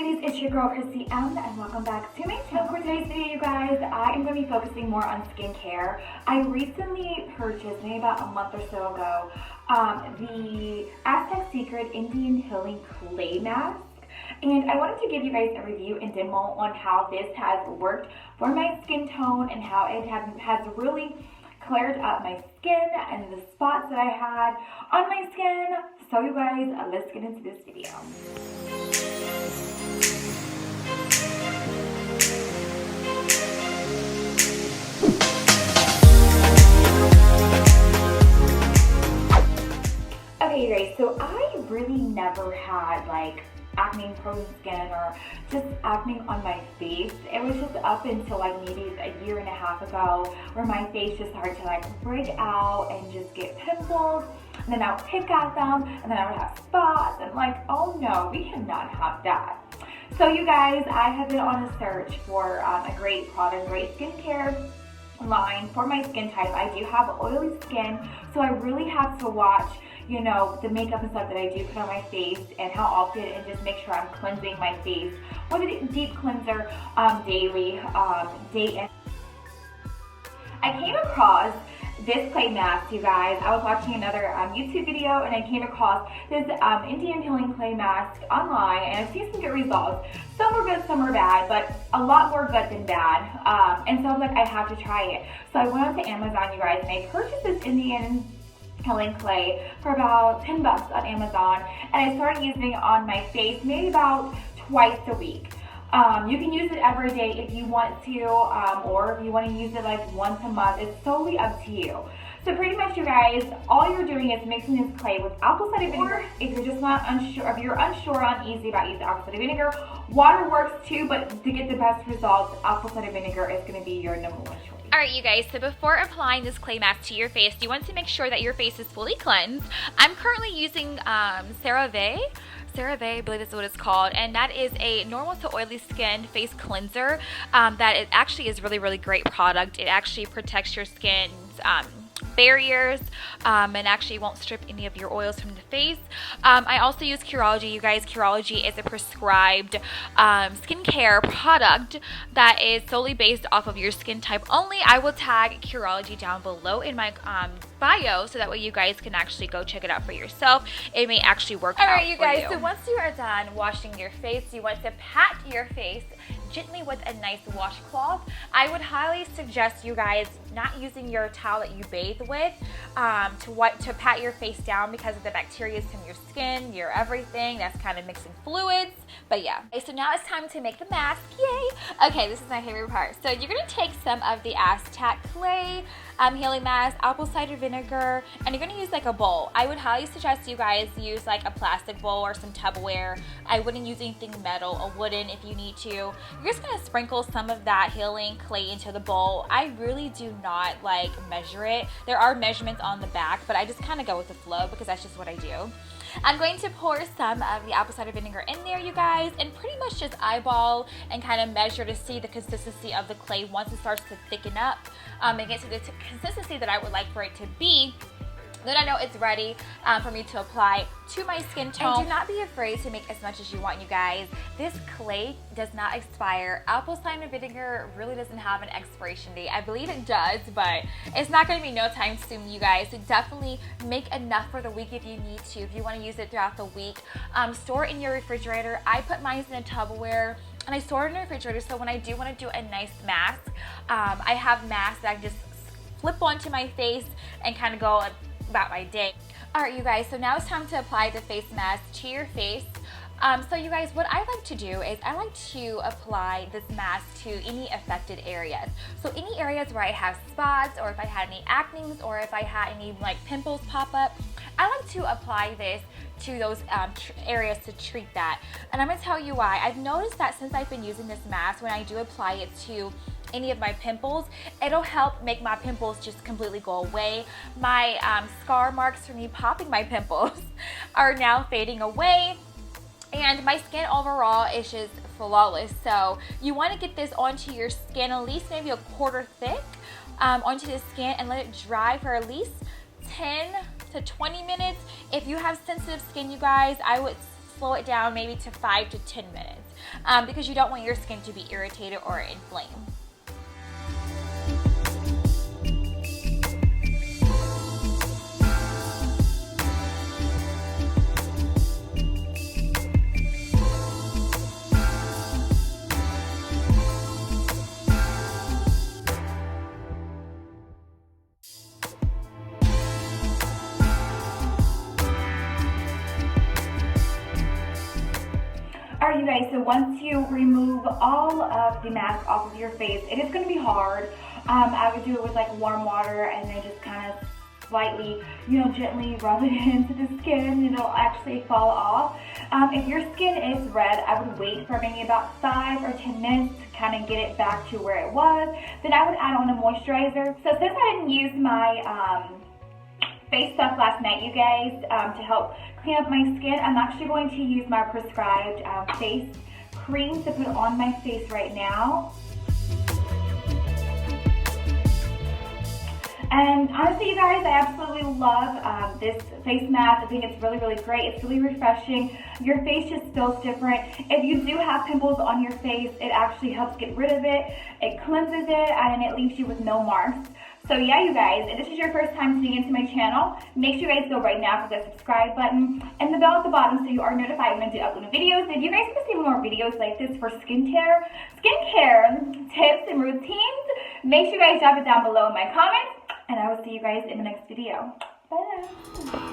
ladies, it's your girl Chrissy M, and welcome back to my channel. For today's video, you guys, I am going to be focusing more on skincare. I recently purchased, maybe about a month or so ago, the Aztec Secret Indian Healing Clay Mask. And I wanted to give you guys a review and demo on how this has worked for my skin tone and how it has really cleared up my skin and the spots that I had on my skin. So you guys, let's get into this video. Okay, you guys, so I really never had like acne prone skin or just acne on my face. It was just up until like maybe a year and a half ago where my face just started to like break out and just get pimples, and then I would pick at them and then I would have spots. I'm like, oh no, we cannot have that. So you guys, I have been on a search for a great product, great skincare line for my skin type. I do have oily skin, so I really have to watch, you know, the makeup and stuff that I do put on my face and how often, and just make sure I'm cleansing my face with a deep cleanser daily, day in. I came across this clay mask, you guys. I was watching another YouTube video and I came across this Indian Healing Clay Mask online, and I've seen some good results. Some were good, some were bad, but a lot more good than bad. And so I was like, I have to try it. So I went onto Amazon, you guys, and I purchased this Indian Healing Clay for about 10 bucks on Amazon, and I started using it on my face maybe about twice a week. You can use it every day if you want to, or if you want to use it like once a month. It's solely up to you. So pretty much, you guys, all you're doing is mixing this clay with apple cider vinegar. If you're just not unsure, if you're unsure or uneasy about using apple cider vinegar, water works too, but to get the best results, apple cider vinegar is going to be your number one choice. Alright, you guys, so before applying this clay mask to your face, you want to make sure that your face is fully cleansed. I'm currently using CeraVe, I believe that's what it's called, and that is a normal to oily skin face cleanser. That it actually is really great product. It actually protects your skin's barriers, and actually won't strip any of your oils from the face. I also use Curology, you guys. Curology is a prescribed skincare product that is solely based off of your skin type only. I will tag Curology down below in my bio, so that way you guys can actually go check it out for yourself. It may actually work out for you. Alright, you guys, so once you are done washing your face, you want to pat your face gently with a nice washcloth. I would highly suggest you guys not using your towel that you bathe with to pat your face down, because of the bacteria from your skin, your everything, that's kind of mixing fluids. But yeah, okay, so now it's time to make the mask. Yay! Okay, this is my favorite part. So you're gonna take some of the Aztec clay healing mask, apple cider vinegar, and you're gonna use like a bowl. I would highly suggest you guys use like a plastic bowl or some Tupperware. I wouldn't use anything metal or wooden if you need to. You're just gonna sprinkle some of that healing clay into the bowl. I really do not like measure it. There are measurements on the back, but I just kind of go with the flow because that's just what I do. I'm going to pour some of the apple cider vinegar in there, you guys, and pretty much just eyeball and kind of measure to see the consistency of the clay once it starts to thicken up and get to the consistency that I would like for it to be. Then I know it's ready for me to apply to my skin tone. And do not be afraid to make as much as you want, you guys. This clay does not expire. Apple cider vinegar really doesn't have an expiration date. I believe it does, but it's not going to be no time soon, you guys. So definitely make enough for the week if you need to. If you want to use it throughout the week, store it in your refrigerator. I put mine in a Tupperware, and I store it in the refrigerator, so when I do want to do a nice mask, I have masks that I can just flip onto my face and kind of go about my day. Alright, you guys, so now it's time to apply the face mask to your face. So you guys, what I like to do is I like to apply this mask to any affected areas. So any areas where I have spots, or if I had any acne, or if I had any like pimples pop up, I like to apply this to those areas to treat that. And I'm going to tell you why. I've noticed that since I've been using this mask, when I do apply it to any of my pimples, it'll help make my pimples just completely go away. My scar marks from me popping my pimples are now fading away, and my skin overall is just flawless. So you want to get this onto your skin at least maybe a quarter thick onto the skin, and let it dry for at least 10 to 20 minutes. If you have sensitive skin, you guys, I would slow it down maybe to 5 to 10 minutes because you don't want your skin to be irritated or inflamed. Alright you guys, so once you remove all of the mask off of your face, it is going to be hard. I would do it with like warm water and then just kind of slightly, gently rub it into the skin and it'll actually fall off. If your skin is red, I would wait for maybe about 5 or 10 minutes to kind of get it back to where it was. Then I would add on a moisturizer. So since I didn't use my face stuff last night, you guys, to help clean up my skin, I'm actually going to use my prescribed face cream to put on my face right now. And honestly, you guys, I absolutely love this face mask. I think it's really, really great. It's really refreshing. Your face just feels different. If you do have pimples on your face, it actually helps get rid of it. It cleanses it, and it leaves you with no marks. So yeah, you guys, if this is your first time tuning into my channel, make sure you guys go right now to the subscribe button and the bell at the bottom so you are notified when I do upload videos. If you guys want to see more videos like this for skincare tips and routines, make sure you guys drop it down below in my comments, and I will see you guys in the next video. Bye.